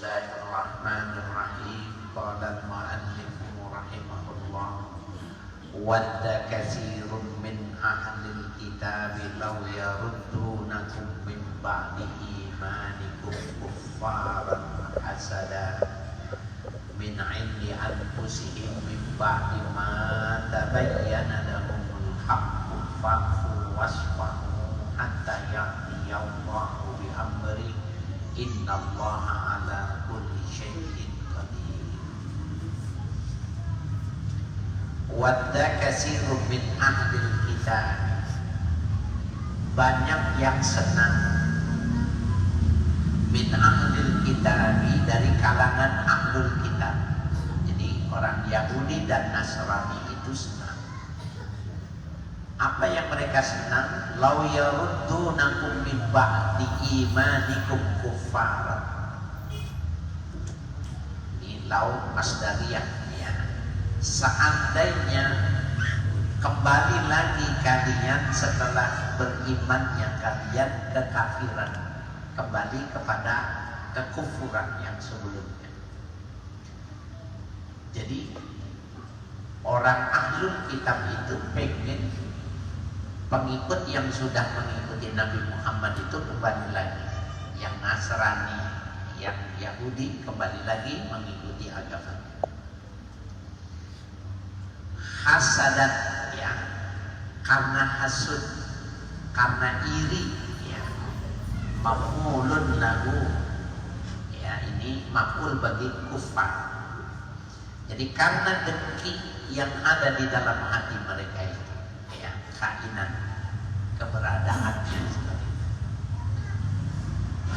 Bismillahirrahmanirrahim. Qala al-mu'allif rahimahullah, wadda katsirun min ahlil kitabi law yaruddunakum min ba'di imanikum kuffaran hasada min 'indi anfusihim min ba'di ma tabayyana lahumul haqqu fa'fu wasfahu hatta ya'tiyallahu bi amri innallaha ala kulli syai'in qadir. Wadda katsirun min ahlil kitab, banyak yang senang min ahlil kitab, dari kalangan ahlul kitab. Jadi orang Yahudi dan Nasrani itu senang. Apa yang mereka senang? Law yaruddunakum min ba'di imanikum kuffara. Ini law masdariyah ya. Seandainya kembali lagi kalian setelah berimannya kalian kekafiran, kembali kepada kekufuran yang sebelumnya. Jadi orang ahlul kitab itu pengen pengikut yang sudah mengikuti Nabi Muhammad itu kembali lagi, yang Nasrani, yang Yahudi kembali lagi mengikuti agama. Hasadan ya, karena hasud, karena iri ya. Maf'ulun lahu ya, ini maf'ul bagi kufar. Jadi karena dengki yang ada di dalam hati mereka itu ya, kainan keberadaannya seperti itu.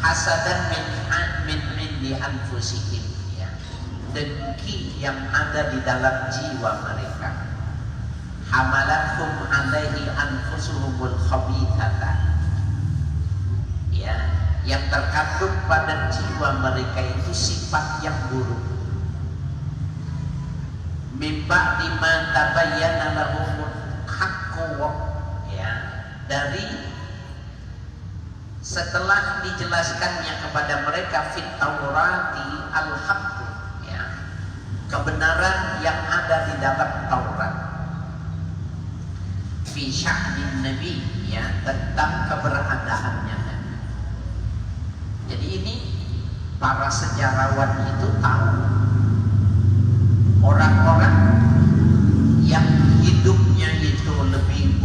Hasadan min indi anfusihim ya, dengki yang ada di dalam jiwa mereka. Hamalathum alaihi anfusuhumul khabithata ya, yang terkandung pada jiwa mereka itu sifat yang buruk. Mimba lima tabayyana lahumul haqqu ya, dari setelah dijelaskannya kepada mereka fit taurati al-haqqu ya, kebenaran yang ada di dalam Taurat, fi sya'nin nabi ya, tentang keberadaannya. Jadi ini para sejarawan itu tahu orang-orang yang hidupnya itu lebih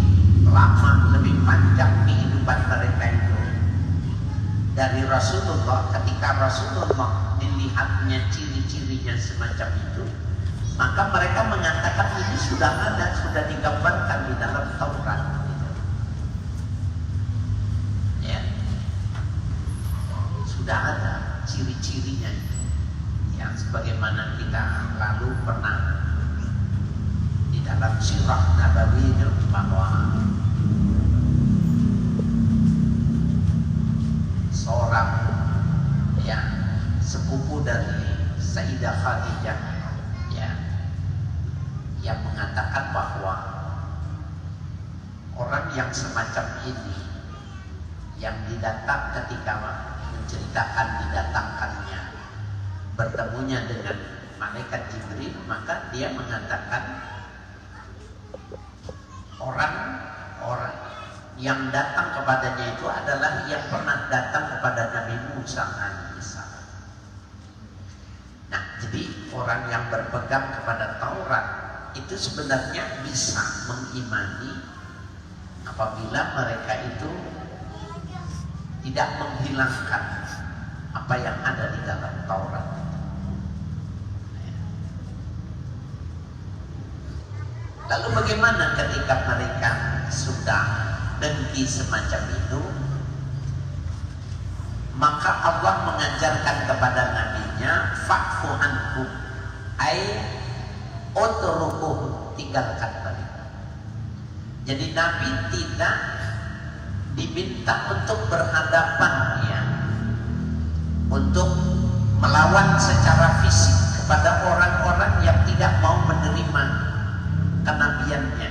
lama, lebih panjang kehidupan mereka itu dari Rasulullah. Ketika Rasulullah dilihatnya ciri-cirinya semacam itu, maka mereka mengatakan ini sudah ada, sudah digambarkan di dalam Taurat ya, sudah ada ciri-cirinya itu. Yang sebagaimana kita lalu pernah di dalam sirah Nabawi bahwa seorang ya, sepupu dari Sayyidah Khadijah ya, yang mengatakan bahwa orang yang semacam ini yang didatang ketika menceritakan didatangkannya bertemunya dengan malaikat Jibril, maka dia mengatakan orang-orang yang datang kepadanya itu adalah yang pernah datang kepada Nabi Musa alaihissalam. Nah, jadi orang yang berpegang kepada Taurat itu sebenarnya bisa mengimani apabila mereka itu tidak menghilangkan apa yang ada di dalam Taurat. Lalu bagaimana ketika mereka sudah dengki semacam itu? Maka Allah mengajarkan kepada nabinya, fa'fu anhum, ay utrukuhum, tinggalkan mereka. Jadi Nabi tidak diminta untuk berhadapan ya, untuk melawan secara fisik kepada orang-orang yang tidak mau menerima kenabiannya.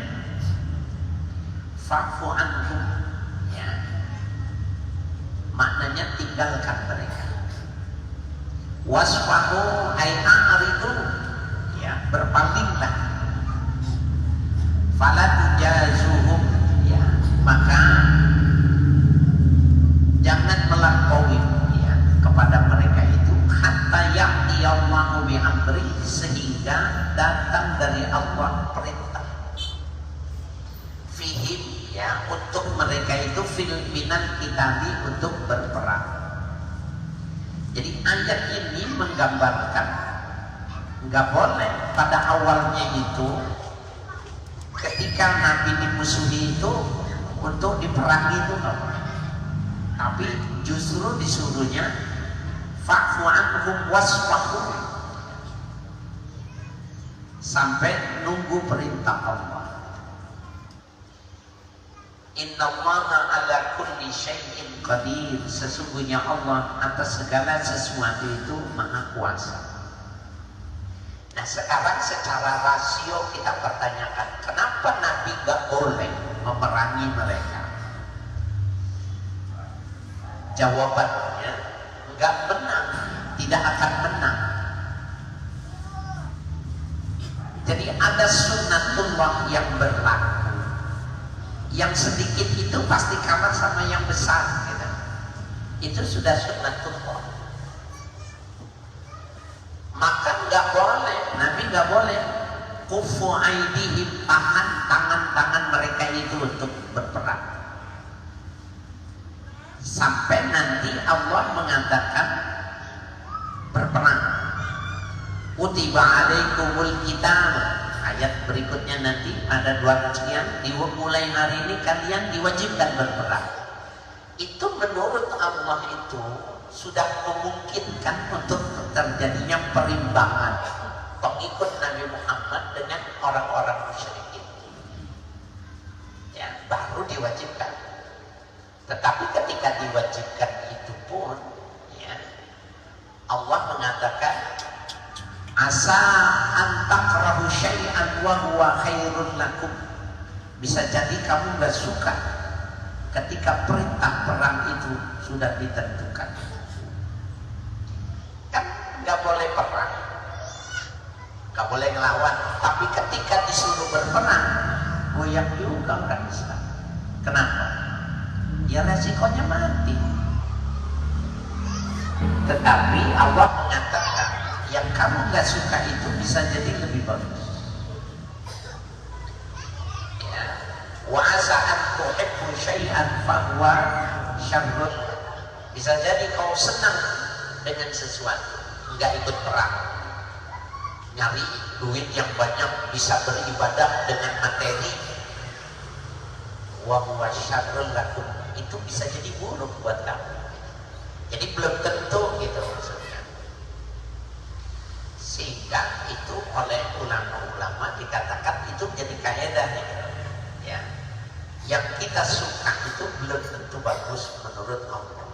Fa'fu anhum ya, maknanya tinggalkan mereka. wasfahu ay a'ridu, ya, berpalinglah. Fala tujazuhum, ya, maka jangan melampaui, ya, kepada mereka itu hatta ya'ti Allahu bi amri, sehingga datang dari Allah perintah fihim, ya, untuk mereka itu fil minal qitali, untuk berperang. Jadi ayat ini menggambarkan nggak boleh pada awalnya itu ketika Nabi dimusuhi itu untuk diperangi itu nggak boleh, tapi justru disuruhnya fa'fu anhum wasfahu, sampai nunggu perintah Allah. Innallaha ala kulli syai'in qadir, sesungguhnya Allah atas segala sesuatu itu maha kuasa. Nah sekarang secara rasio kita pertanyakan, kenapa Nabi gak boleh memerangi mereka? Jawabannya, gak menang, tidak akan menang. Jadi ada sunnatullah yang berlaku. Yang sedikit itu pasti kalah sama yang besar, gitu. Itu sudah sunnatullah. Maka nggak boleh, Nabi nggak boleh kufu aidihim, tahan tangan-tangan mereka itu untuk berperang sampai nanti Allah mengatakan berperang. Kutiba alaikumul qital, ayat berikutnya nanti ada 2 sekian, mulai hari ini kalian diwajibkan berperang. Itu menurut Allah itu sudah memungkinkan untuk terjadinya perimbangan pengikut Nabi Muhammad dengan orang-orang musyrikin, ya, baru diwajibkan. Tetapi ketika diwajibkan itu pun, ya, Allah mengatakan asa antakrahu syai'an wa huwa khairun lakum, bisa jadi kamu gak suka ketika perintah perang itu sudah ditentukan. Kan gak boleh perang, gak boleh ngelawan, tapi ketika disuruh berperang goyang juga orang Islam. Kenapa? Ya resikonya mati. Tetapi Allah mengatakan yang kamu gak suka itu bisa jadi lebih bagus. Ya. Wa asa'an tuhibbu syai'an fahuwa syarrun, bisa jadi kau senang dengan sesuatu, nggak ikut perang, nyari duit yang banyak, bisa beribadah dengan materi, wa huwa syarrun lakum, itu bisa jadi buruk buat kamu. Jadi belum tentu gitu maksudnya. Sehingga itu oleh ulama-ulama dikatakan itu jadi kaidah, ya. Yang kita suka itu belum tentu bagus menurut Allah.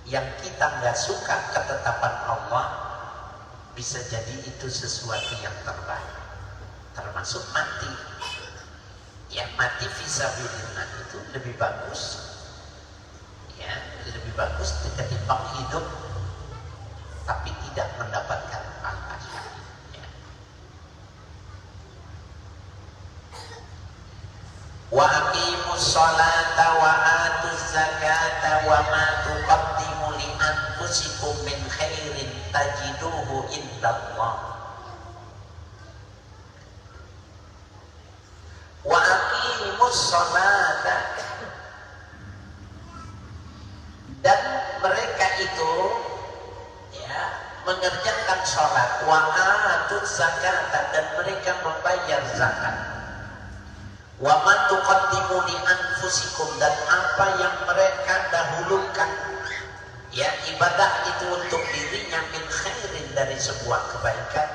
Yang kita nggak suka ketetapan Allah bisa jadi itu sesuatu yang terbaik, termasuk mati. Ya, mati fisabilillah itu lebih bagus, ya, lebih bagus ketimbang hidup tapi tidak mendapatkan pahala syar'i, ya. Wa aqimus sholata wa atuz zakata wa ma tuqaddimu li anfusikum min khairin tajiduhu indallah. Wa aqimus sholata, dan mereka itu, ya, mengerjakan sholat, wa atuz zakata, dan mereka membayar zakat, wa ma tuqaddimu li anfusikum, dan apa yang mereka dahulukan, ya, ibadah itu untuk dirinya, min khairin, dari sebuah kebaikan,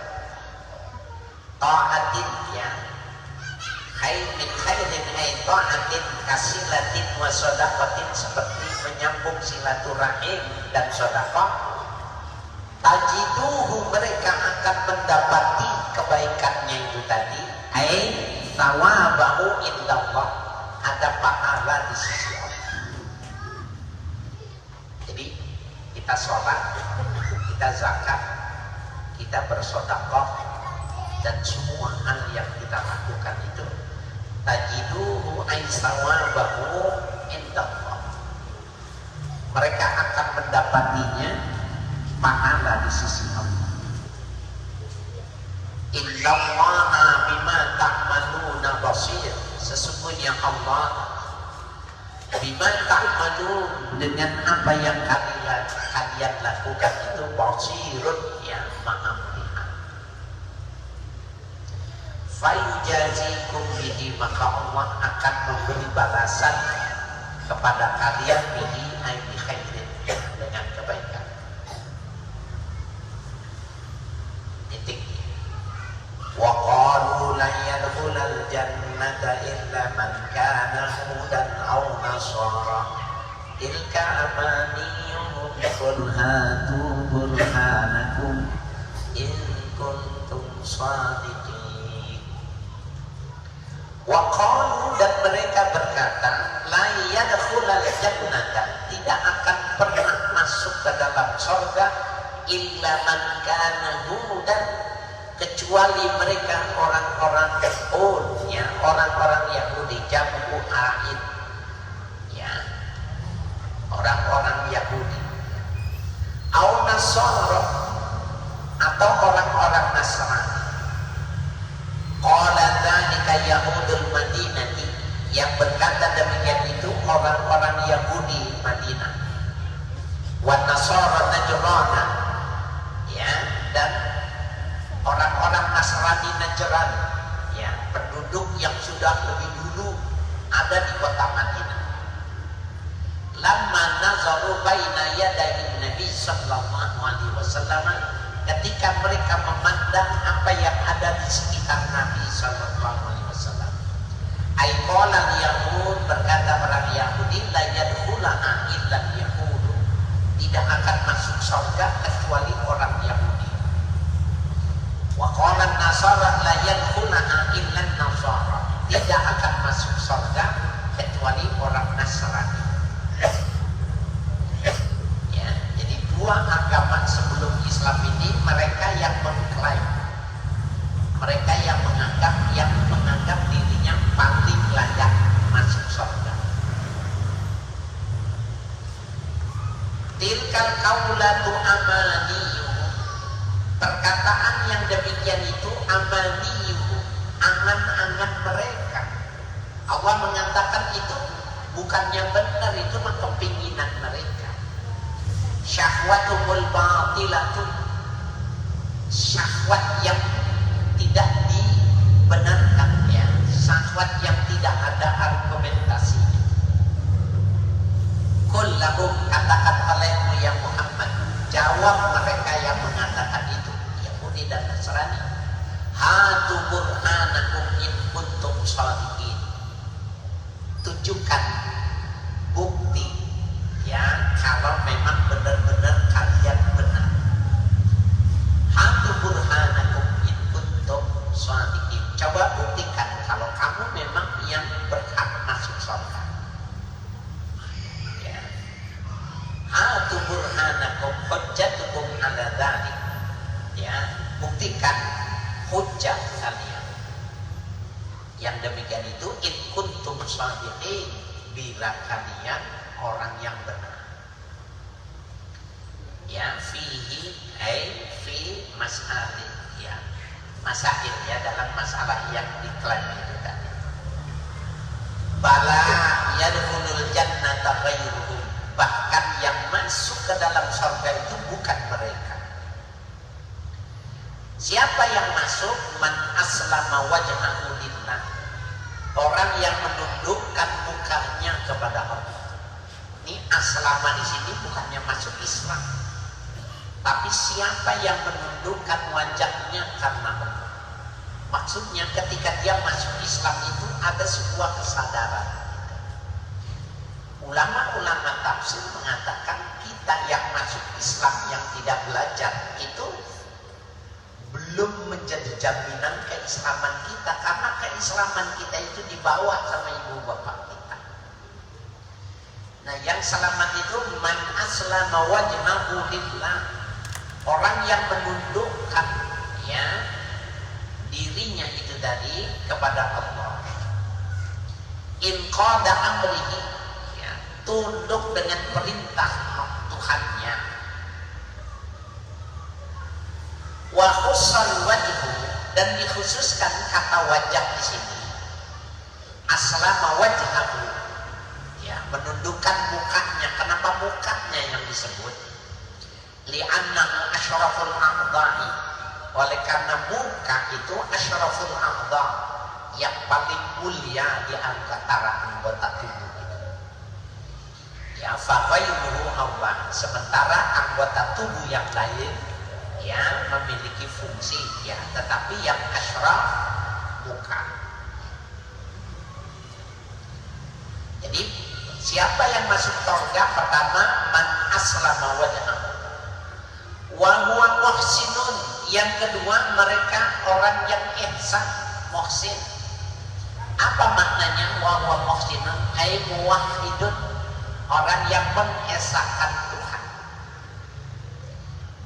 ta'atin, ya, min khairin ay ta'atin kasilatin wa sodaqatin, seperti menyambung silaturahim dan sodaqah, tajiduhu, mereka akan mendapati kebaikannya itu tadi, ay thawabahu indallah, ada pahala di sisi Allah. Jadi kita sholat, kita zakat, kita bersedekah, dan semua hal yang kita lakukan itu tajiduhu aisawabahu indallah. Mereka akan mendapatinya pahala di sisi Allah. Innallaha bima ta'maluna basir. Sesungguhnya Allah bima ta'malun, dengan apa yang kalian lakukan itu basirun, yang maha melihat. Fayujazikum bihi, maka Allah akan memberi balasan kepada kalian bihi ay bi khairin, dengan kebaikan. Titik. Wa qalu la yadkhulul jannata illa man kana hudan aw nasara tilka amaniyuhum qul hatu burhanakum in kuntum shadiqin. Wa qalu, dan mereka berkata, la yadkhulul jannata, tidak akan pernah masuk ke dalam surga illa man kana hudan, kecuali mereka orang-orang Yahud, ya, orang-orang Yahudi, jamu aid, ya, orang-orang Yahudi, au Nasara, atau orang-orang Nasrani. Qala dzalika Yahudul Madinati, yang berkata demikian itu orang-orang Yahudi Madinah. Wa Nasara Najrana, ya, dan orang-orang Nasrani Najran, ya, penduduk yang sudah lebih dulu ada di kota Madinah. Lamma nazaru baina yadayin Nabi sallallahu alaihi wasallam, ketika mereka memandang apa yang ada di sekitar Nabi sallallahu alaihi wasallam. Ai qala Yahud, berkata orang Yahudi, la yadkhulaha illa Yahud, tidak akan masuk surga kecuali orang Yahudi. Wa qala Nasara la yadkhulaha illa Nasara, tidak akan masuk surga kecuali orang Nasrani. Ya, jadi dua agama sebelum Islam ini mereka yang mengklaim, mereka yang menganggap dirinya paling layak masuk surga. Tilkal qaulatu amaniyuhum, perkataan yang demikian itu amaniyuhum, angan-angan mereka. Allah mengatakan itu bukannya benar, itu mah kepinginan mereka. Syahwatumul batilatun, syahwat yang tidak dibenarkan, ya, syahwat yang tidak ada argumentasinya. Qul lahum, katakan olehmu ya Muhammad, jawab mereka yang mengatakan itu, Yahudi dan Nasrani, hatu burhanakum in kuntum shadiqin, tunjukkan bukti, ya, kalau memang benar-benar kalian benar. Hatu burhanakum in kuntum shadiqin, coba buktikan kalau kamu memang yang berhak masuk surga. Ya. Hatu burhanakum hujjatukum ala dzalik, ya, buktikan hujjah kalian. Yang demikian itu in kuntum shadiqin, bila kalian orang yang benar. Ya, fihi ay fi mas'alih, ya, masail, ya, dalam masalah yang diklaim itu tadi. Bala yadkhulul jannata ghairuhum, bahkan yang masuk ke dalam surga itu bukan mereka. Siapa yang masuk? Man aslama wajhahu lillah, orang yang menundukkan mukanya kepada Allah. Ini aslama di sini bukannya masuk Islam, tapi siapa yang menundukkan wajahnya karena Allah. Maksudnya ketika dia masuk Islam itu ada sebuah kesadaran. Ulama-ulama tafsir mengatakan kita yang masuk Islam yang tidak belajar itu belum menjadi jaminan keislaman kita, karena keislaman kita itu dibawa sama ibu bapak kita. Nah, yang selamat itu man aslama wajhahu lillah, Orang yang menundukkan ya dirinya itu tadi kepada Allah. Inqada amrihi, ya, tunduk dengan perintah Tuhannya. Wa khussal wajhu, dan dikhususkan kata wajah di sini. Aslama wajhahu, ya, menundukkan mukanya. Kenapa mukanya yang disebut? Li'annahu asyraful a'dha'i, oleh karena muka itu asyraful a'dha', yang paling mulia di antara anggota tubuh itu. Ya, fa ghairuhu awwal, sementara anggota tubuh yang lain ya memiliki fungsi ya, tetapi yang asyraf muka. Jadi siapa yang masuk surga? Pertama, man aslama wajhahu wa huwa muhsinun. Yang kedua, mereka orang yang ihsan, muhsin. Apa maknanya wa huwa muhsinun? Ai muwahhidun, orang yang mengesahkan Tuhan.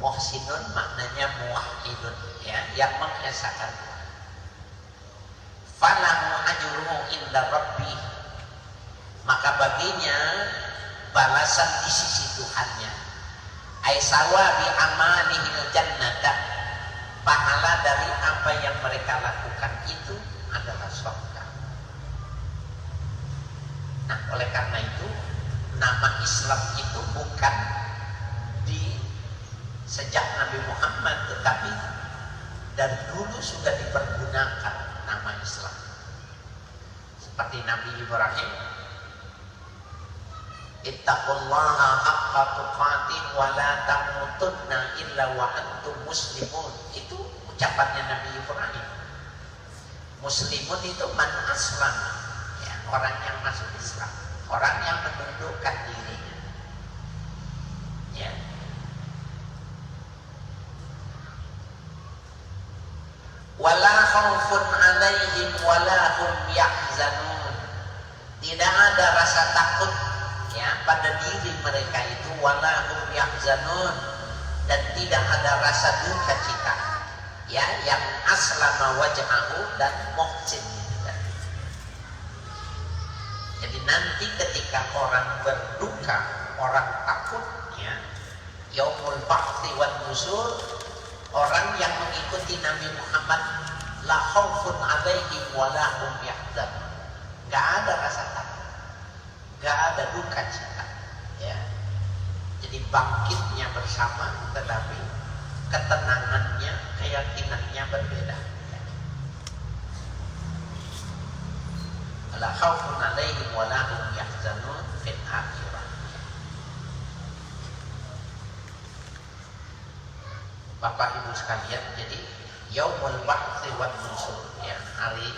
Muhsinun maknanya muwahhidun, ya, yang mengesahkan Tuhan. Falahu ajruhu inda rabbih, maka baginya balasan di sisi Tuhannya. Ai sawabi amalihil jannata, pahala dari apa yang mereka lakukan itu adalah surga. Nah, oleh karena itu nama Islam itu bukan di sejak Nabi Muhammad, tetapi dari dulu sudah dipergunakan nama Islam. Seperti Nabi Ibrahim, ittaqullaha haqqa tuqatih wa la tamutunna illa wa antum muslimun. Itu ucapannya Nabi Ibrahim. Muslimun itu man aslam, ya, orang yang masuk Islam, orang yang menundukkan dirinya, ya. Wala khaufun alaihim wala hum yahzanun, tidak ada rasa takut ya pada diri mereka itu, wala hum yahzanun, dan tidak ada rasa duka cita, ya, yang aslama wajhahu dan muhsin itu tadi. Jadi nanti ketika orang berduka, orang takut, ya, yaumul ba'tsi wan nusur, orang yang mengikuti Nabi Muhammad, la khaufun alaihim wala hum yahzanun, enggak ada rasa takut, enggak ada duka cita, ya. Jadi bangkitnya bersama, tetapi ketenangannya, keyakinannya berbeda. La khaufun alaihim wala hum yahzanun fil akhirah. Bapak Ibu sekalian, jadi yaumul ba'tsi wan nusur, ya, hari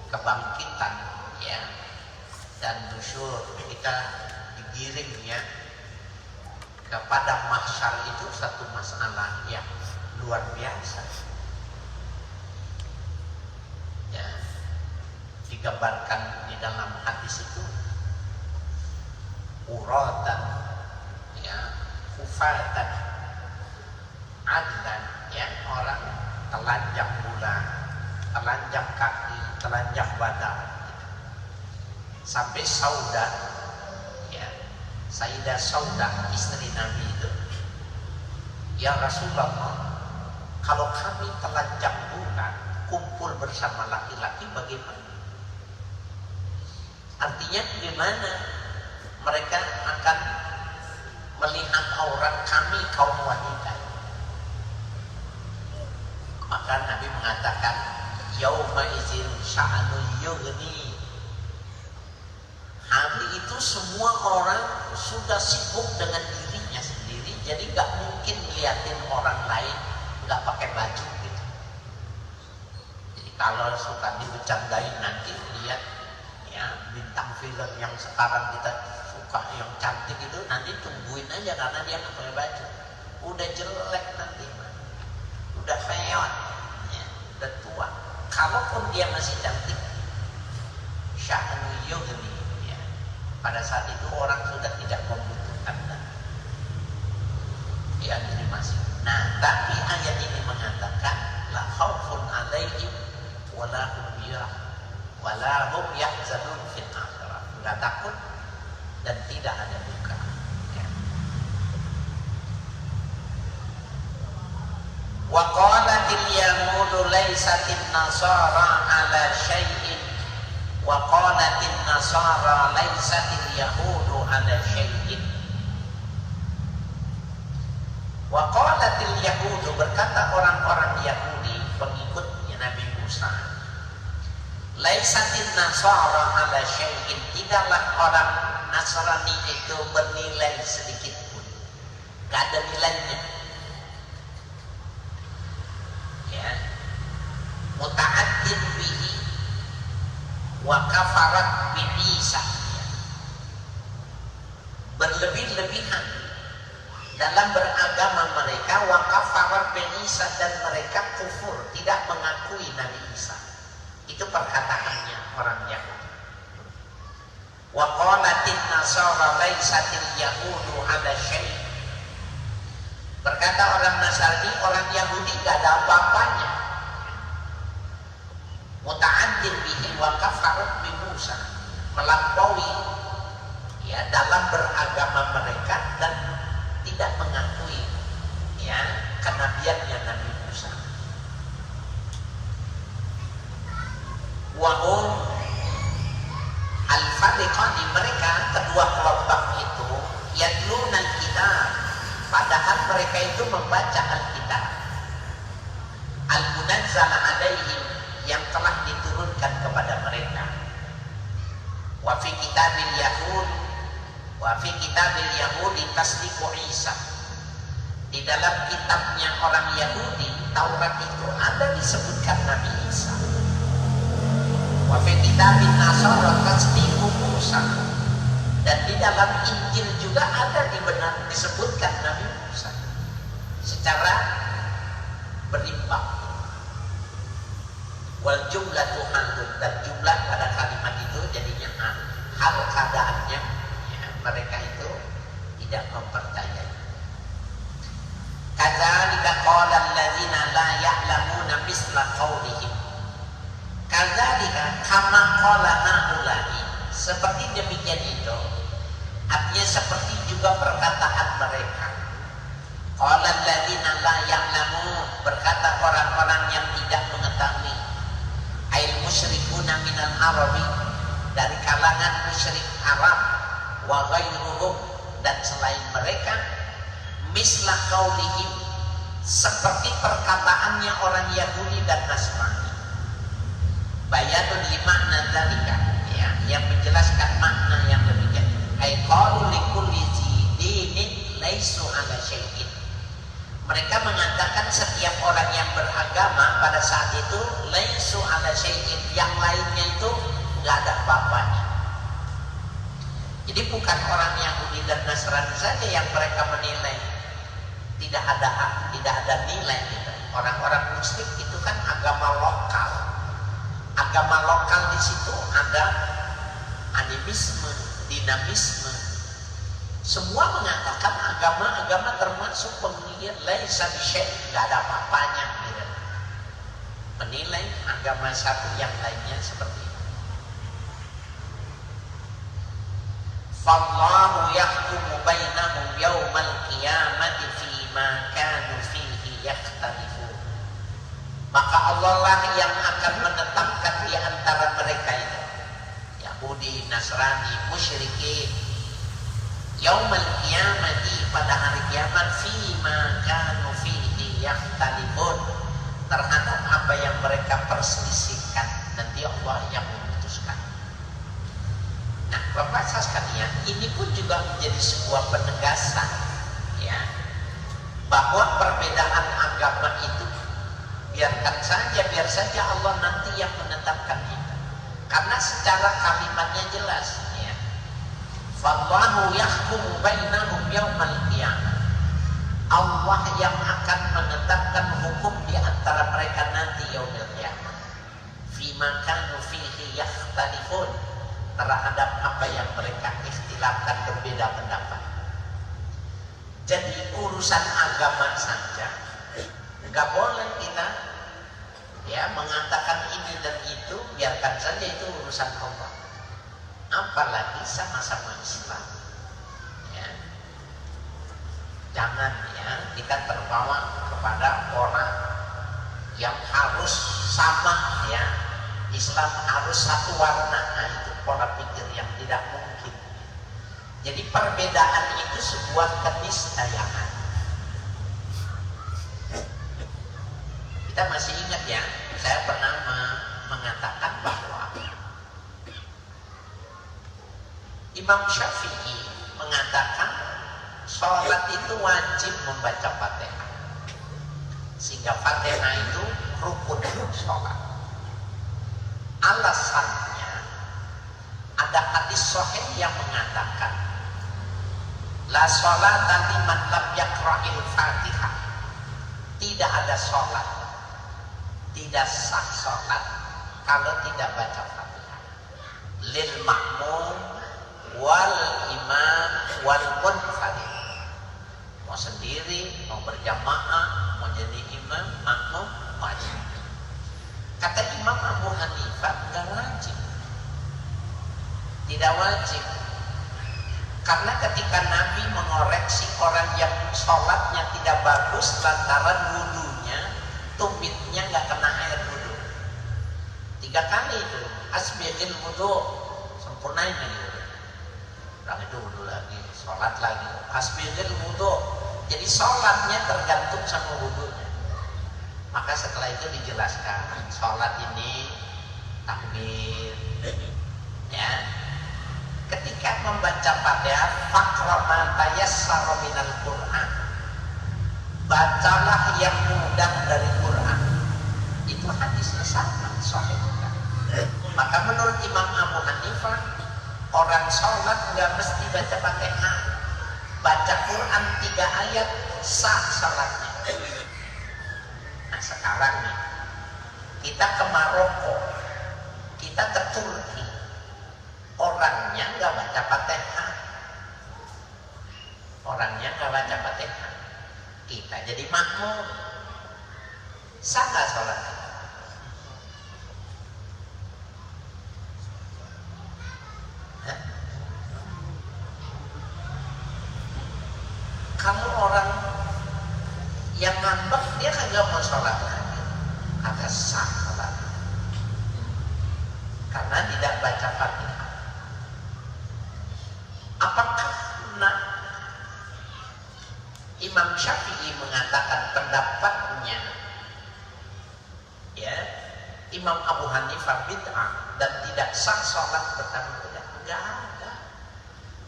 kebangkitan, ya, dan nusur, kita digiring, ya, kepada mahsyar, itu satu masalah yang luar biasa, ya. Digambarkan di dalam hadis itu uratan, ya, kufatan adlan, ya, orang telanjang bulan, telanjang kaki, telanjang badan, sampai Saudah, ya, Sayyidah Saudah, istri Nabi itu, ya Rasulullah, kalau kami telanjang bulan kumpul bersama laki-laki bagaimana? Artinya gimana mereka akan melihat aurat kami kaum wanita? Maka Nabi mengatakan, yauma izin sya'nu yughni, hari itu semua orang sudah sibuk dengan dirinya sendiri, jadi gak mungkin liatin orang lain gak pakai baju gitu. Jadi kalau suka dibercandain, nanti lihat, ya, bintang film yang sekarang kita suka yang cantik itu, nanti tungguin aja karena dia gak pakai baju, udah jelek nanti, udah feot, ya, udah tua. Kalaupun dia masih cantik, sya'nu yughni, ya, pada saat itu orang sudah tidak membutuhkan lagi. Ya, terima kasih. ilaihim wala hum yahzanun fil akhirah. Enggak takut dan tidak ada duka. Ya. Wa qalatil yahudu laysatin nasara ala syai'in wa qalatin nasara laysatil yahudu ala syai'in. Wa qalatil yahudu, berkata orang-orang Yahudi pengikutnya Nabi Musa, laisatin nasara ala syai'in, tidaklah orang Nasrani itu bernilai sedikit pun, gak ada nilainya. Ya, muta'addin bihi wa kafarat bi Isa, berlebih-lebihan dalam beragama mereka, wa kafarat bi Isa, dan mereka kufur, tidak mengakui Nabi Isa. Itu perkataannya orang Yahudi. Wa qalatin nasara laisatil yahudu ala syai', berkata orang Nasrani, orang Yahudi gak ada apa-apanya. Muta'addin bihi wa kafarat bi Musa, melampaui ya dalam beragama mereka dan tidak mengakui ya kenabiannya Nabi Musa. Wahum al-fariqani, mereka kedua kelompok itu, yatluna al-kitab, padahal mereka itu membaca Alkitab, al-munazzal alaihim, yang telah diturunkan kepada mereka. Wa fi kitabil yahud wa fi kitabil yahudi tasdiqu Isa, di dalam kitabnya orang Yahudi Taurat itu ada disebutkan Nabi Isa. Wa fi kitabil nasara tasdiqu Musa, dan di dalam Injil juga ada disebutkan Nabi Musa secara berimbang. Wal jumlatu halun, dan jumlah pada kalimat itu jadinya hal keadaannya ya, mereka itu tidak mempercayai. Kadzalika qala alladzina la ya'lamuna misla qaulihim, kadzalika kama qala haula'i, seperti demikian itu, artinya seperti juga perkataan mereka. Qala alladzina la ya'lamun, berkata orang-orang yang tidak mengetahui, ail musyrikuna minal arabi, dari kalangan musyrik Arab, wa ghairuhum, dan selain mereka, misla qaulihim, seperti perkataannya orang Yahudi dan Nasrani. Bayanun li makna dzalika, ya, yang menjelaskan makna yang demikian. Ai qalu likulli dinin laisu ala syai'in, mereka mengatakan setiap orang yang beragama pada saat itu laisu ala syai'in, yang lainnya itu nggak ada apa-apanya. Jadi bukan orang Yahudi dan Nasrani saja yang mereka menilai tidak ada nilai gitu. Orang-orang musyrik itu kan agama lokal. Agama lokal di situ ada animisme, dinamisme. Semua mengatakan agama-agama termasuk penilaian laisa bisyai', enggak ada apa-apanya gitu. Menilai agama satu yang lainnya seperti itu. Fallahu yahkumu bainahum yaumal qiyamati fima kanu fihi yakhtalifun. Maka Allah lah yang akan menetapkan di antara mereka itu, Yahudi, Nasrani, musyrikin, yaumal qiyamati, pada hari kiamat, fima kanu fihi yakhtalifun, terhadap apa yang mereka perselisihkan. Nanti Allah yang memutuskan. Nah, Bapak sekalian, ini pun juga menjadi sebuah penegasan ya, bahwa perbedaan agama itu biar saja Allah nanti yang menetapkan itu. Karena secara kalimatnya jelas ya. Fallahu yahkumu bainahum yaumal qiyamah. Allah yang akan menetapkan hukum di antara mereka nanti yaumil qiyamah. Fima kanu fihi yakhtalifun, terhadap apa yang mereka ikhtilafkan, berbeda pendapat. Jadi urusan agama saja nggak boleh kita ya mengatakan ini dan itu, biarkan saja itu urusan Allah. Apalagi sama-sama Islam. Ya. Jangan ya kita terbawa kepada orang yang harus sama ya. Islam harus satu warna. Nah, itu pola pikir yang tidak mungkin. Jadi perbedaan itu sebuah keniscayaan. Kita masih ingat ya, saya pernah mengatakan bahwa Imam Syafi'i mengatakan sholat itu wajib membaca Fatihah, sehingga Fatihah itu rukun sholat. Alasannya ada hadis sahih yang mengatakan la sholata liman lam yaqra'il Fatihah, tidak ada sholat, tidak sah sholat kalau tidak baca Fatihah. Lil makmum wal imam wal munfarid, mau sendiri mau berjamaah mau jadi imam makmum wajib. Kata Imam Abu Hanifah tidak wajib, tidak wajib, karena ketika Nabi mengoreksi orang yang sholatnya tidak bagus lantaran wudunya, tumitnya nggak kena air wudu 3 kali itu, asbiqil wudu, sempurnain lagi wudu, orang itu wudu lagi, sholat lagi, asbiqil wudu. Jadi sholatnya tergantung sama wudunya. Maka setelah itu dijelaskan sholat ini takbir ya. Ketika membaca Fatihah, faqra ma tayassara minal Qur'an, bacalah yang mudah dari Quran. Itu hadisnya sama sahih. Maka menurut Imam Abu Hanifah, orang sholat nggak mesti baca Fatihah, baca Quran 3 ayat sah sholatnya. Nah sekarang nih, kita ke Maroko, kita ke Turki, orangnya nggak baca Fatihah, orangnya nggak baca Fatihah, kita jadi makmum, sah nggak sholat? Kalau orang yang ngambek dia kagak mau sholat lagi, kagak sah sholat karena tidak baca Fatihah. Apakah Imam Syafi'i mengatakan pendapatnya ya Imam Abu Hanifah bid'ah dan tidak sah sholat pertama? Tidak ada,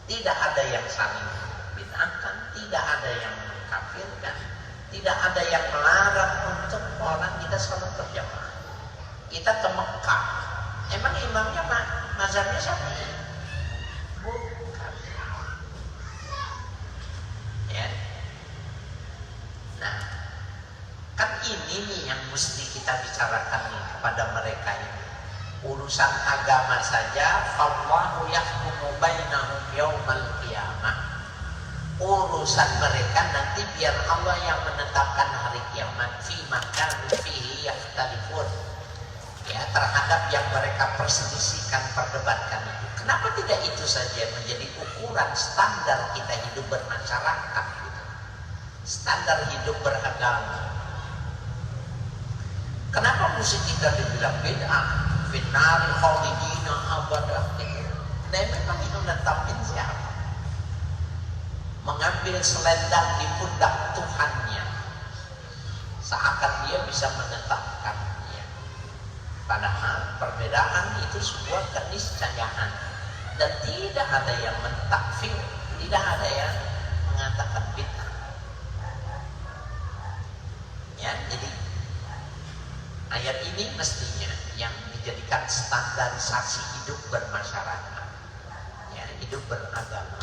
tidak ada yang saling bid'ahkan, tidak ada yang mengkafirkan, tidak ada yang melarang untuk orang kita sholat berjamaah. Kita ke Mekah, emang imamnya mazhabnya Syafi'i? Bukan. Ya. Nah, kan ini nih yang mesti kita bicarakan nih kepada mereka ini. Urusan agama saja, fallahu yahkumu bainahum yaumal qiyamah. Urusan mereka nanti biar Allah yang menetapkan hari kiamat, fi makan fihi yaftalifun, ya, terhadap yang mereka perselisihkan, perdebatkan itu. Kenapa tidak itu saja menjadi ukuran standar kita hidup bermasyarakat gitu. Standar hidup beragama. Kenapa musik kita dibilang bid'ah, finnar khalidina abadah gitu. Dan memang itu menetapkan siapa? Mengambil selendang di pundak Tuhannya, seakan dia bisa menetapkannya. Padahal perbedaan itu sebuah keniscayaan dan tidak ada yang mentakfir, tidak ada yang mengatakan bid'ah. Ya, jadi ayat ini mestinya yang dijadikan standarisasi hidup bermasyarakat, ya, hidup beragama.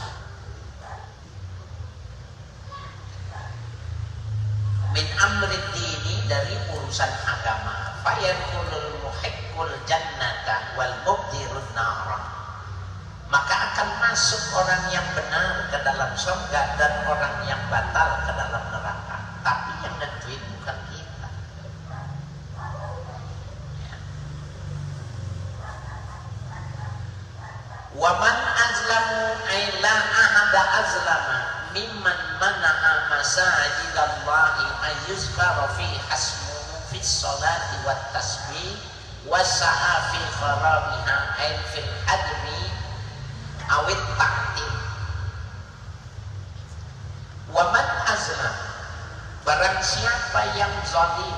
Min amri dini, dari urusan agama, fayadkhulul muhiqqul jannata wal mubtirun nara, maka akan masuk orang yang benar ke dalam surga dan orang yang batal ke dalam neraka. Tapi yang nentuin bukan kita. ada azlama mimman mana'a masajidallahi ayyuzkara fi hasmuhu fi sholati wat tasbih wasa'a fi kharabiha ay fil hadmi awit ta'tim. Wa man azlam, barang siapa yang zalim,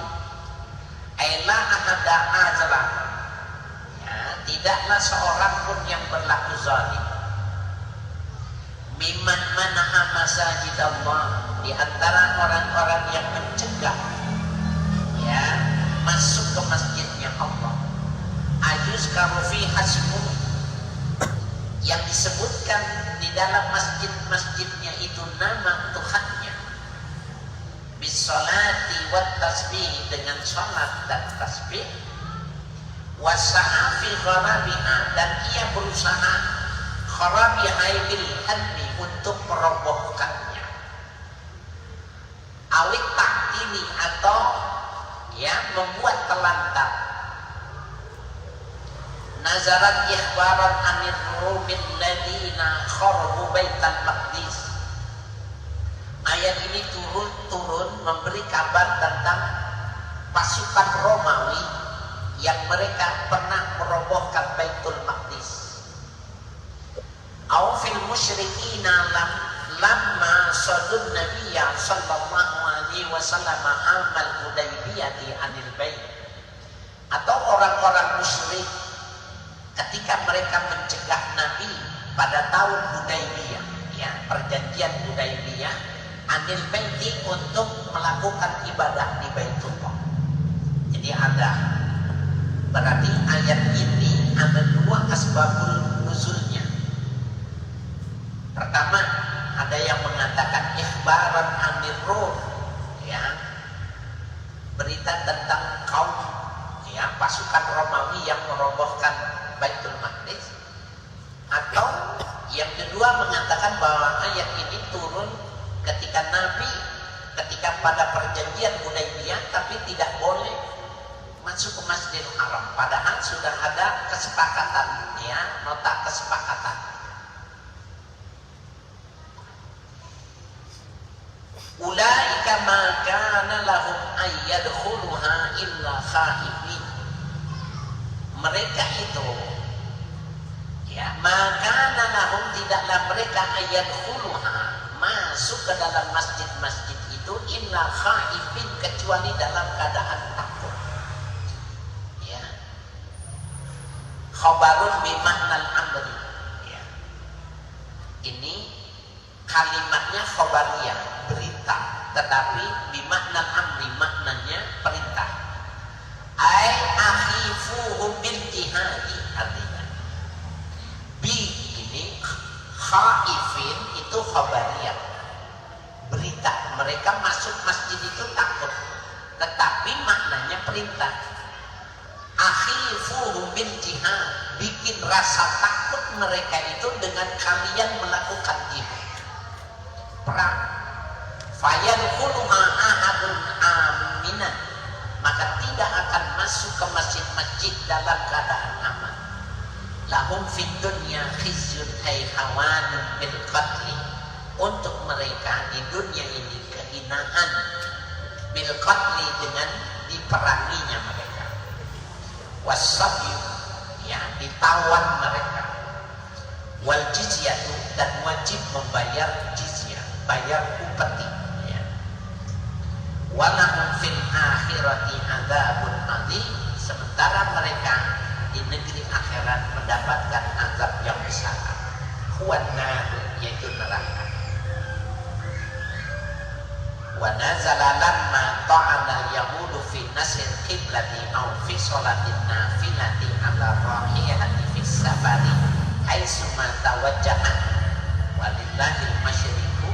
aila ahada azlam, ya, tidaklah seorang pun yang berlaku zalim, mimman mana'a masajidallah, di antara orang-orang yang mencegah, ya, masuk ke masjidnya Allah, ayuzkaru fi hasmu, yang disebutkan di dalam masjid-masjidnya itu nama Tuhannya, bisolati wat tasbih, dengan sholat dan tasbih, wasa'a fi kharabiha, dan ia berusaha kharabiha bil hadmi, untuk merobohkannya, awit taktili, atau ya membuat telantar. Nazarat ikhbaran anir rumin ladina kharabu baital maqdis. Ayat ini turun memberi kabar tentang pasukan Romawi yang mereka pernah merobohkan Baitul Maqdis. Au fil musyrikina lamma sadun nabiyya sallallahu alaihi wasallam amal Hudaybiyati anil bait. Atau orang-orang musyrik ketika mereka mencegah Nabi pada tahun Hudaybiyah, ya, perjanjian Hudaybiyah, anil baiti, untuk melakukan ibadah di Baitullah. Jadi ada, berarti ayat ini ada dua asbabul nuzulnya. Pertama, ada yang mengatakan ikhbaran anir ruh, ya, berita tentang kaum, ya, pasukan Romawi yang merobohkan Baitul Maqdis. Atau yang kedua mengatakan bahwa ayat ini turun ketika Nabi, ketika pada perjanjian Hudaybiyah, tapi tidak boleh masuk ke Masjidil Haram, padahal sudah ada kesepakatan, ya, nota kesepakatan. Ulaika ma kana lahum ayyadkhuluha illa khaifin. Mereka itu, ya, maka lahum, tidaklah mereka ayyadkhuluha, masuk ke dalam masjid-masjid itu, illa khaifin, kecuali dalam keadaan takut. Ya. Khabarun bimaknal amri. Ya. Ini kalimatnya khabariyah, berita, tetapi bimaknal amri, maknanya perintah. Ai akhifuhum bil jihadi, artinya bi ini khaifin itu khabariyah, berita, mereka masuk masjid itu takut, tetapi maknanya perintah. Akhifuhum bil jihad, bikin rasa takut mereka itu dengan kalian melakukan jihad, perang. Fayadkhuluha ahadun aminan, maka tidak akan masuk ke masjid-masjid dalam keadaan aman. Lahum fid dunya khizyun ay hawanun bil qatli, untuk mereka di dunia ini kehinaan, bil qatli, dengan diperanginya mereka, wasabyu, ya, ditawan mereka, wal jizyatu, dan wajib membayar jizyah, bayar upeti, ya. Walahum fil akhirati adzabun adzim, sementara mereka di negeri akhirat mendapatkan azab yang besar, huwan nar, yaitu neraka. Wa nazala lamma ta'ana al-yahudu fi nasr qiblati aw fi salatin nafilati ala rahiyati fi safari haitsu ma tawajjaha walillahil masyriqu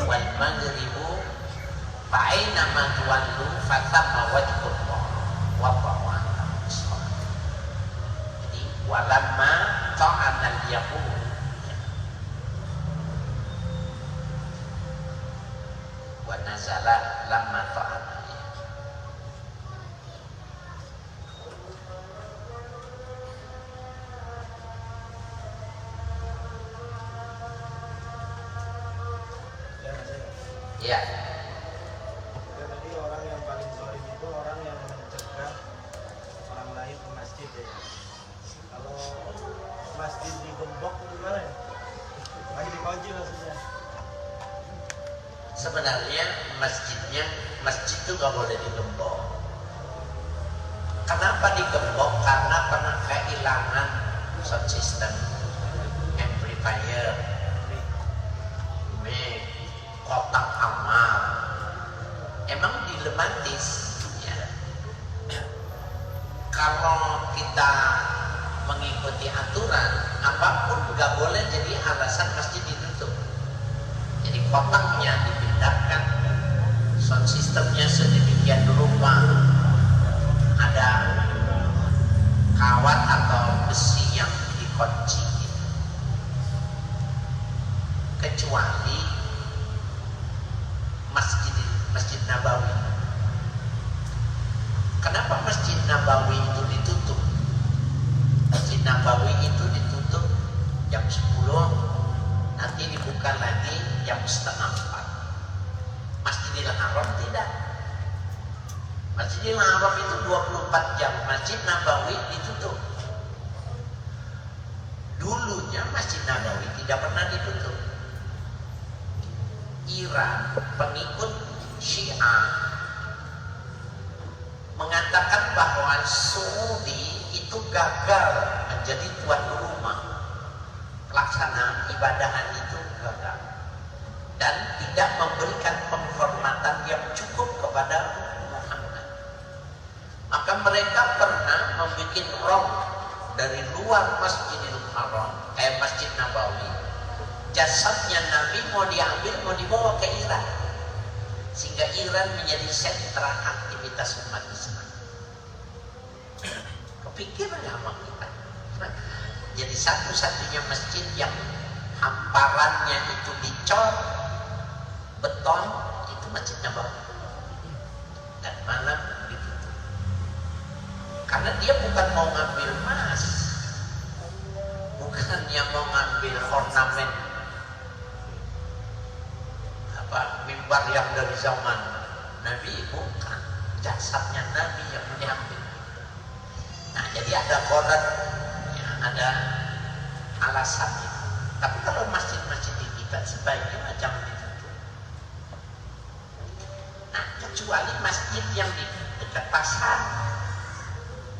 wal maghribu fa aina ma tuwallu fa thamma wajhullah wa ta'ala. Jadi walamma ta'ana al-yahud, wa nazala lamma ta'ana, Ya. Tadi orang yang paling zalim itu orang yang mencegah orang lain ke masjid ya. Kalau masjid digembok gimana ya? Lagi dikunci maksudnya. Sebenarnya masjid itu nggak boleh digembok. Kenapa digembok? Karena pernah kehilangan sound system, amplifier, mic, kotak amal. Emang dilematis ya. Kalau kita mengikuti aturan, apapun nggak boleh jadi alasan masjid ditutup. Jadi kotaknya dipindahkan, sound systemnya sedemikian rupa, ada kawat atau besi yang dikunci, kecuali Masjid Nabawi. Kenapa Masjid Nabawi itu ditutup? Masjid Nabawi itu ditutup jam 10, nanti dibuka lagi jam setengah 4. Masjidil Haram tidak. Masjidil Haram itu 24 jam. Masjid Nabawi ditutup. Dulunya Masjid Nabawi tidak pernah ditutup. Iran, pengikut Syiah, mengatakan bahwa Saudi itu gagal menjadi tuan rumah. Pelaksanaan ibadahan itu gagal dan tidak memberikan penghormatan yang cukup kepada Muhammad. Maka mereka pernah membuat rom dari luar Masjidil Haram, Masjid Nabawi. Jasadnya Nabi mau diambil, mau dibawa ke Iran, sehingga Iran menjadi sentra aktivitas umat Islam. Kepikiran nggak sama kita? Jadi satu-satunya masjid yang hamparannya itu dicor beton itu Masjid Nabawi, dan malam ditutup. Karena dia bukan mau ngambil emas, bukan yang mau ngambil ornamen mimbar yang dari zaman Nabi, bukan. Jasadnya Nabi yang diambil. Nah, jadi ada koran, ya, ada alasannya. Tapi kalau masjid-masjid di kita sebaiknya jangan ditutup. Nah, kecuali masjid yang di dekat pasar,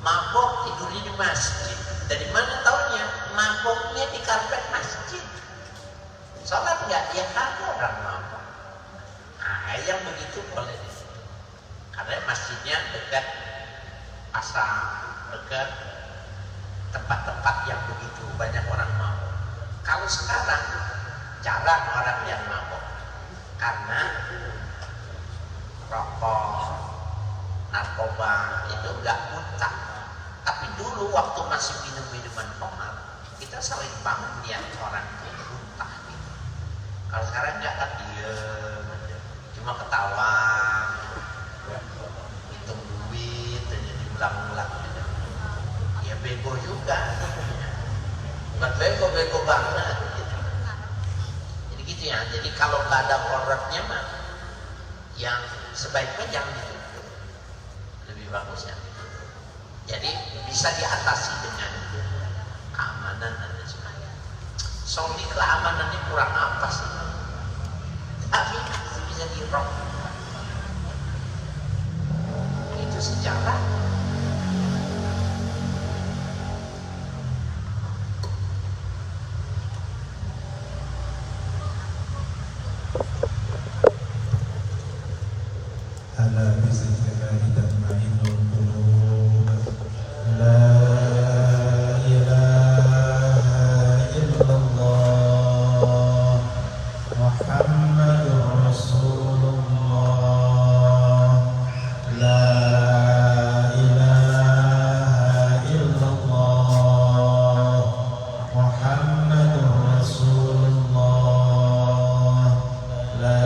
mabok tidur di masjid. Dari mana taunya? Maboknya di karpet masjid. Sholat nggak? Ya kagak orang mabok. Nah, yang begitu boleh di situ. Karena masjidnya dekat pasar, dekat tempat-tempat yang begitu banyak orang mabok. Kalau sekarang jarang orang yang mabok karena rokok, narkoba itu nggak muntah. Tapi dulu waktu masih minum-minuman khamar, kita sering banget lihat orang itu muntah gitu. Kalau sekarang nggak, kan diem aja, cuma ketawa, hitung duit, aja diulang-ulang aja. Ya bego juga, bukan bego banget gitu. Jadi gitu ya. Jadi kalau nggak ada koreknya mah, yang sebaiknya jangan ditutup, lebih bagus ya. Jadi bisa diatasi dengan keamanan dan sebagainya. Saudi keamanannya kurang apa sih? Tapi bisa dirok. Itu sejarah. Ala bizikrillahi tatma'innul qulub. La ilaha illallah Muhammadur Rasulullah. La ilaha illallah Muhammadur Rasulullah. La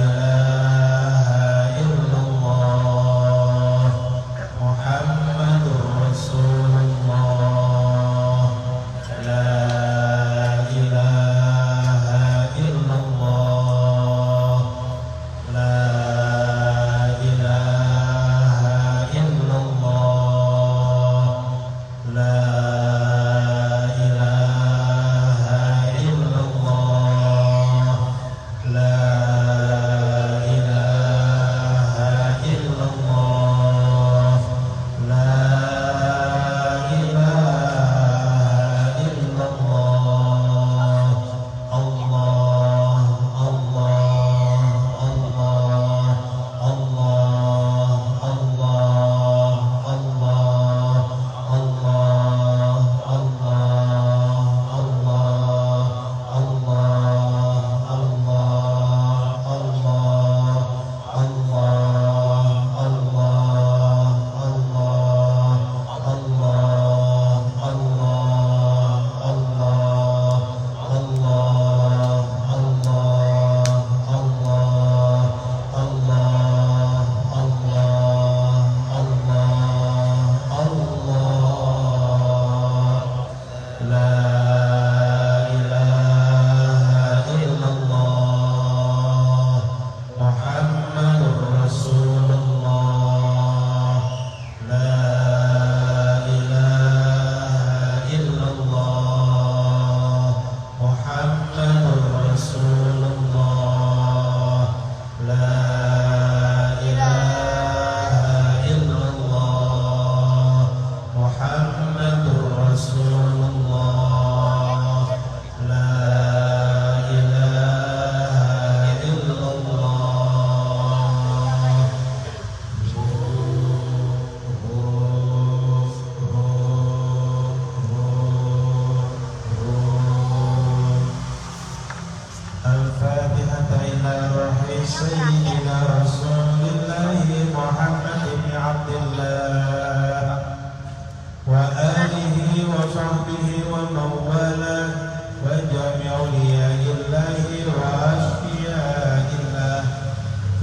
ilaha illallah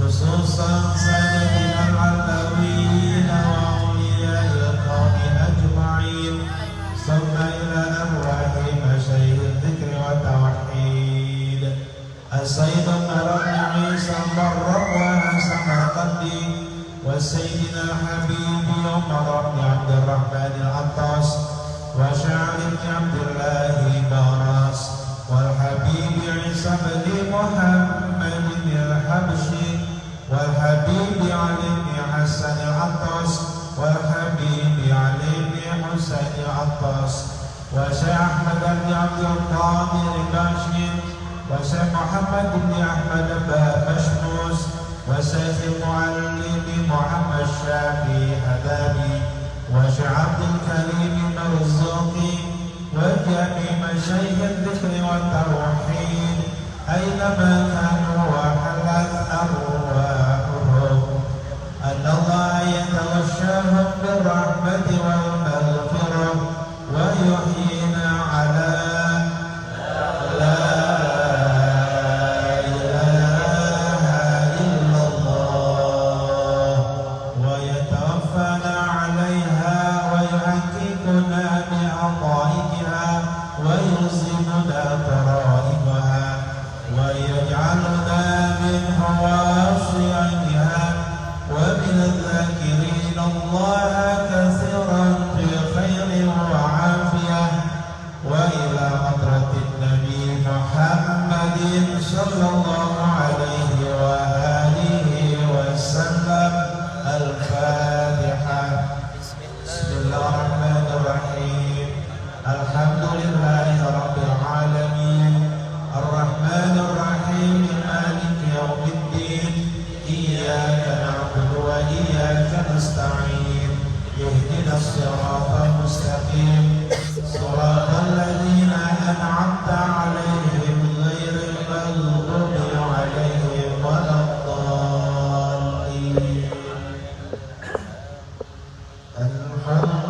خصوصا سادتنا العلويين وأولياء القوم أجمعين ثم إلى أرواح مشايخ الذكر والتوحيد السيد عمر بن عيسى المبرق وحسن القدي وسيدنا الحبيب عمر بن عبد الرحمن العطاس وشاعر بن عبد الله باراس والحبيب عيسى بن محمد الحبشي والحبيب علي بن حسن العطاس والحبيب علي بن حسين العطاس وشيخ أحمد بن عبد القادر الباشر وشيخ محمد بن أحمد بشموس وشيخ المعلم محمد الشافعي حبابي وشيخ عبد الكريم المرزوقي وجميع مشايخ الذكر والتوحيد أينما كانوا وحلت أرواحهم أن الله يتغشاهم بالرحمة والمغفرة ويحيينا على لا إله إلا الله ويتوفانا عليها ويحققنا بعطائها ويلزمنا طرائقها ويجعلنا من حواصيها ومن الذاكرين الله كثيرا بخير وعافية وإلى حضرة النبي محمد صلى الله عليه وآله وسلم الفاتحة. بسم الله الرحمن الرحيم. الحمد لله رب العالمين الرحمن الرحيم مالك يوم الدين إياك نعبد وإياك نستعين اهدنا الصراط المستقيم صراط الذين أنعمت عليهم غير المغضوب عليهم ولا الضالين. الحمد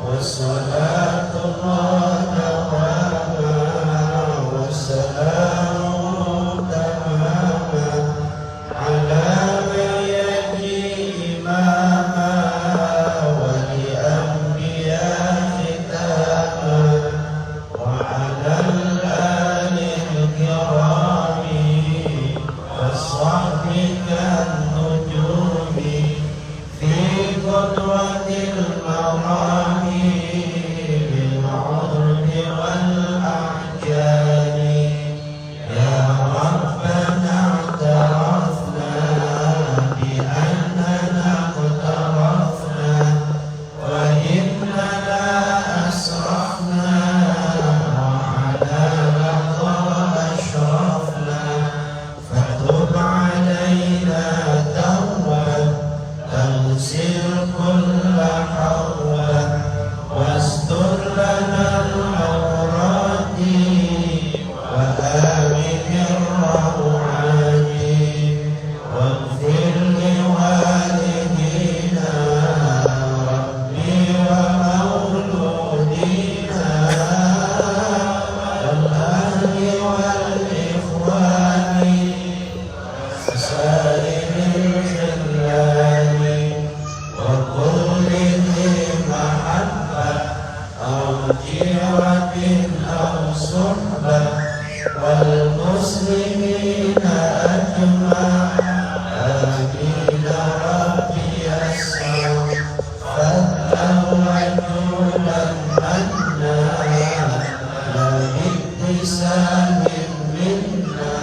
والصلاة الله والسلام تماما على من يأتي إماما ولأنبياء ختاما وعلى الآل الكرام والصحب كالنجوم في قدوة المرام بالعرض والأحجام. يا ربنا اعترفنا بأننا اقترفنا وإننا أسرفنا وعلى لظى أشرفنا فتب علينا توبة تغسل كل حوبة واستر لنا العورات وآمن الروعات واغفر لوالدينا ربي ومولودينا والأهل والإخوان وسائر الخلان وكل ذي محبة أو جيرة أو صحبة والمسلمين أجمع آمين ربي يسمع فضلا وجودا منا لا ابتسام منا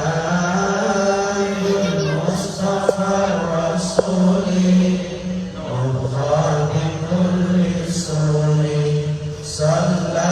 بالمصطفى الرسول مرضى بكل سور صلى